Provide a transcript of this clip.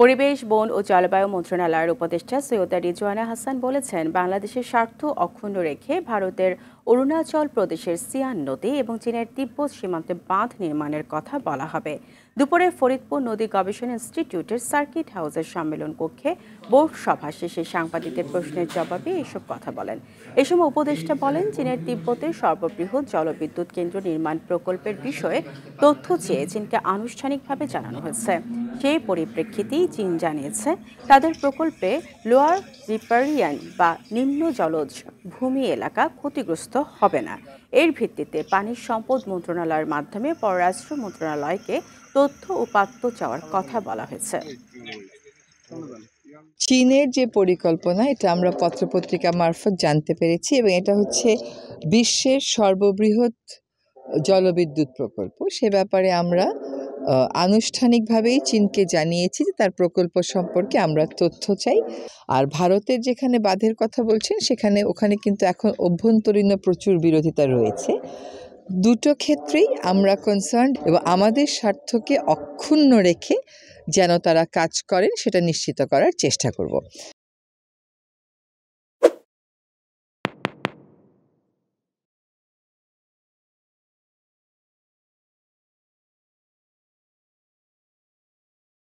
পরিবেশ, বন ও জলবায়ু মন্ত্রণালয়ের উপদেষ্টা সৈয়দা রিজওয়ানা হাসান বলেছেন, বাংলাদেশের স্বার্থ অক্ষুণ্ণ রেখে ভারতের অরুণাচল প্রদেশের সিয়ান নদী এবং চীনের তিব্বত সীমান্তে বাঁধ নির্মাণের কথা বলা হবে। দুপুরে ফরিদপুর নদী গবেষণা ইনস্টিটিউটের সার্কিট হাউসের সম্মেলন কক্ষে বোর্ড সভা শেষে সাংবাদিকদের প্রশ্নের জবাবে এসব কথা বলেন। এ সময় উপদেষ্টা বলেন, চীনের তিব্বতের সর্ববৃহৎ জলবিদ্যুৎ কেন্দ্র নির্মাণ প্রকল্পের বিষয়ে তথ্য চেয়ে চীনকে আনুষ্ঠানিকভাবে জানানো হয়েছে। সেই পরিপ্রেক্ষিতেই চীন জানিয়েছে, তাদের প্রকল্পে লোয়ার রিপারিয়ান বা নিম্ন জলজ ভূমি এলাকা ক্ষতিগ্রস্ত হবে না। এর ভিত্তিতে পানি সম্পদ মন্ত্রণালয়ের মাধ্যমে পররাষ্ট্র মন্ত্রণালয়কে তথ্য উপাত্ত চাওয়ার কথা বলা হয়েছে। চীনের যে পরিকল্পনা, এটা আমরা পত্রপত্রিকা মারফত জানতে পেরেছি এবং এটা হচ্ছে বিশ্বের সর্ববৃহৎ জলবিদ্যুৎ প্রকল্প। সে ব্যাপারে আমরা আনুষ্ঠানিকভাবেই চীনকে জানিয়েছি যে তার প্রকল্প সম্পর্কে আমরা তথ্য চাই। আর ভারতের যেখানে বাঁধের কথা বলছেন ওখানে কিন্তু এখন অভ্যন্তরীণ প্রচুর বিরোধিতা রয়েছে। দুটো ক্ষেত্রেই আমরা কনসার্নড এবং আমাদের স্বার্থকে অক্ষুণ্ণ রেখে যেন তারা কাজ করেন সেটা নিশ্চিত করার চেষ্টা করব।